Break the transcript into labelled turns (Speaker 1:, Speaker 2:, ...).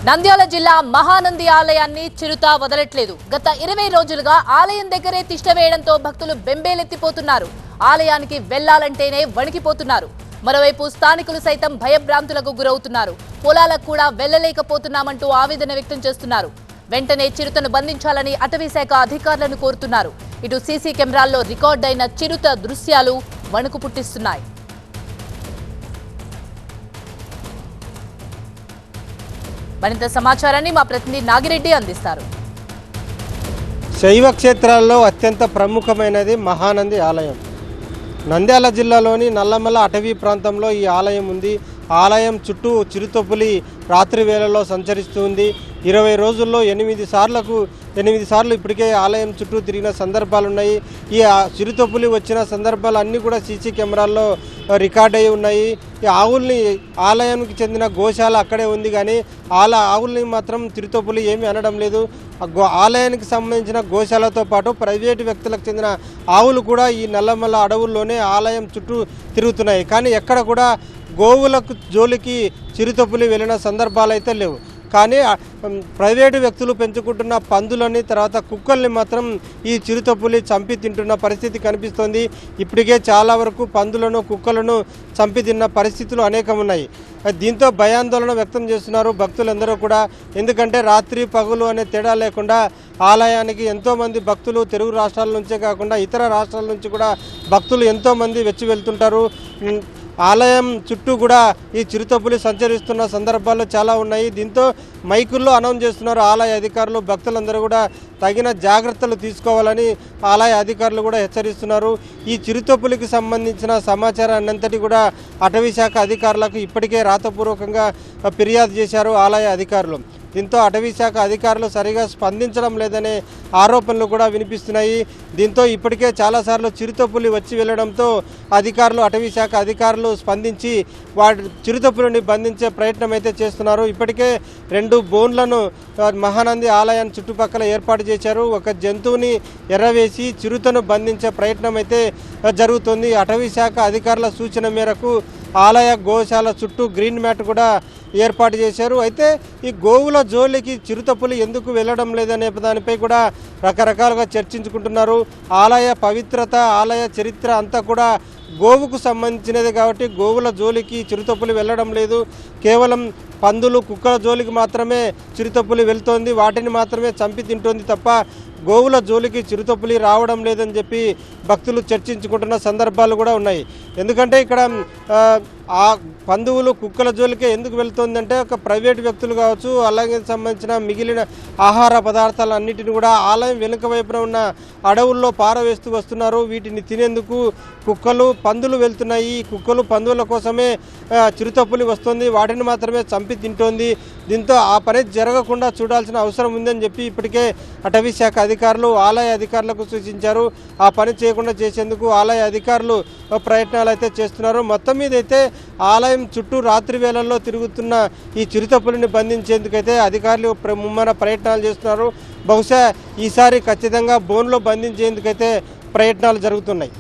Speaker 1: నంద్యాల జిల్లా మహానంది ఆలయాన్ని చిరుత వదలట్లేదు. గత 20 రోజులుగా ఆలయం దగ్గరే తిష్టవేయడంతో భక్తులు బెంబేలెత్తిపోతున్నారు. ఆలయానికి వెళ్లాలంటేనే వణికిపోతున్నారు. మరోవైపు స్థానికులు సైతం భయభ్రాంతులకు గురవుతున్నారు. పొలాలకు కూడా వెళ్లలేకపోతున్నామంటూ ఆవేదన వ్యక్తం చేస్తున్నారు. వెంటనే చిరుతను బంధించాలని అటవీశాఖ అధికారులను కోరుతున్నారు. ఇటు సీసీ కెమెరాల్లో రికార్డైన చిరుత దృశ్యాలు వణుకు పుట్టిస్తున్నాయి. మరింత సమాచారాన్ని మా ప్రతినిధి నాగిరెడ్డి అందిస్తారు.
Speaker 2: శైవ క్షేత్రాల్లో అత్యంత ప్రముఖమైనది మహానంది ఆలయం. నంద్యాల జిల్లాలోని నల్లమల్ల అటవీ ప్రాంతంలో ఈ ఆలయం ఉంది. ఆలయం చుట్టూ చిరుతపులి రాత్రి వేళల్లో సంచరిస్తుంది. 20 రోజుల్లో 8 సార్లు ఇప్పటికే ఆలయం చుట్టూ తిరిగిన సందర్భాలు ఉన్నాయి. ఈ చిరుతపులి వచ్చిన సందర్భాలు అన్నీ కూడా సీసీ కెమెరాల్లో రికార్డ్ అయి ఉన్నాయి. ఈ ఆవుల్ని ఆలయానికి చెందిన గోశాల అక్కడే ఉంది, కానీ ఆవుల్ని మాత్రం చిరుతపులి ఏమీ అనడం లేదు. ఆలయానికి సంబంధించిన గోశాలతో పాటు ప్రైవేటు వ్యక్తులకు చెందిన ఆవులు కూడా ఈ నల్లమల్ల అడవుల్లోనే ఆలయం చుట్టూ తిరుగుతున్నాయి. కానీ ఎక్కడ కూడా గోవులకు జోలికి చిరుతపులి వెళ్ళిన సందర్భాలు అయితే లేవు. కానీ ప్రైవేటు వ్యక్తులు పెంచుకుంటున్న పందులని, తర్వాత కుక్కల్ని మాత్రం ఈ చిరుతపులి చంపి తింటున్న పరిస్థితి కనిపిస్తోంది. ఇప్పటికే చాలా వరకు పందులను, కుక్కలను చంపి తిన్న పరిస్థితులు అనేకం ఉన్నాయి. దీంతో భయాందోళన వ్యక్తం చేస్తున్నారు భక్తులందరూ కూడా. ఎందుకంటే రాత్రి పగలు అనే తేడా లేకుండా ఆలయానికి ఎంతోమంది భక్తులు తెలుగు రాష్ట్రాల నుంచే కాకుండా ఇతర రాష్ట్రాల నుంచి కూడా భక్తులు ఎంతోమంది వచ్చి వెళ్తుంటారు. ఆలయం చుట్టూ కూడా ఈ చిరుతపులి సంచరిస్తున్న సందర్భాలు చాలా ఉన్నాయి. దీంతో మైకుల్లో అనౌన్స్ చేస్తున్నారు ఆలయ అధికారులు. భక్తులందరూ కూడా తగిన జాగ్రత్తలు తీసుకోవాలని ఆలయ అధికారులు కూడా హెచ్చరిస్తున్నారు. ఈ చిరుతపులికి సంబంధించిన సమాచారాన్ని అంతటి కూడా అటవీశాఖ అధికారులకు ఇప్పటికే రాతపూర్వకంగా ఫిర్యాదు చేశారు ఆలయ అధికారులు. దీంతో అటవీశాఖ అధికారులు సరిగా స్పందించడం లేదనే ఆరోపణలు కూడా వినిపిస్తున్నాయి. దీంతో ఇప్పటికే చాలాసార్లు చిరుతపులి వచ్చి వెళ్ళడంతో అటవీశాఖ అధికారులు స్పందించి చిరుతపులిని బంధించే ప్రయత్నం అయితే చేస్తున్నారు. ఇప్పటికే 2 బోన్లను మహానంది ఆలయం చుట్టుపక్కల ఏర్పాటు చేశారు. ఒక జంతువుని ఎర్రవేసి చిరుతను బంధించే ప్రయత్నం అయితే జరుగుతుంది. అటవీశాఖ అధికారుల సూచన మేరకు ఆలయ గోశాల చుట్టూ గ్రీన్ మ్యాట్ కూడా ఏర్పాటు చేశారు. అయితే ఈ గోవుల జోలికి చిరుతపులి ఎందుకు వెళ్ళడం లేదనే దానిపై కూడా రకరకాలుగా చర్చించుకుంటున్నారు. ఆలయ పవిత్రత, ఆలయ చరిత్ర అంతా కూడా గోవుకు సంబంధించినది కాబట్టి గోవుల జోలికి చిరుతపులి వెళ్ళడం లేదు. కేవలం పందులు, కుక్కల జోలికి మాత్రమే చిరుతపులి వెళ్తోంది. వాటిని మాత్రమే చంపి తింటోంది తప్ప గోవుల జోలికి చిరుతపులి రావడం లేదని చెప్పి భక్తులు చర్చించుకుంటున్న సందర్భాలు కూడా ఉన్నాయి. ఎందుకంటే ఇక్కడ ఆ పందువులు, కుక్కల జోలికే ఎందుకు వెళ్తుందంటే ఒక ప్రైవేటు వ్యక్తులు కావచ్చు, అలాగే సంబంధించిన మిగిలిన ఆహార పదార్థాలు అన్నిటిని కూడా ఆలయం వెనుక వైపున ఉన్న అడవుల్లో పారవేస్తూ వస్తున్నారు. వీటిని తినేందుకు కుక్కలు, పందులు వెళ్తున్నాయి. ఈ కుక్కలు, పందువుల కోసమే చిరుతపులి వస్తుంది. వాటిని మాత్రమే చంపి తింటోంది. దీంతో ఆ పని జరగకుండా చూడాల్సిన అవసరం ఉందని చెప్పి ఇప్పటికే అటవీశాఖ అధికారులు ఆలయ అధికారులకు సూచించారు. ఆ పని చేయకుండా చేసేందుకు ఆలయ అధికారులు ప్రయత్నాలు అయితే చేస్తున్నారు. మొత్తం మీద అయితే ఆలయం చుట్టూ రాత్రి వేళల్లో తిరుగుతున్న ఈ చిరుతపులిని బంధించేందుకైతే అధికారులు ముమ్మర ప్రయత్నాలు చేస్తున్నారు. బహుశా ఈసారి ఖచ్చితంగా బోన్లో బంధించేందుకైతే ప్రయత్నాలు జరుగుతున్నాయి.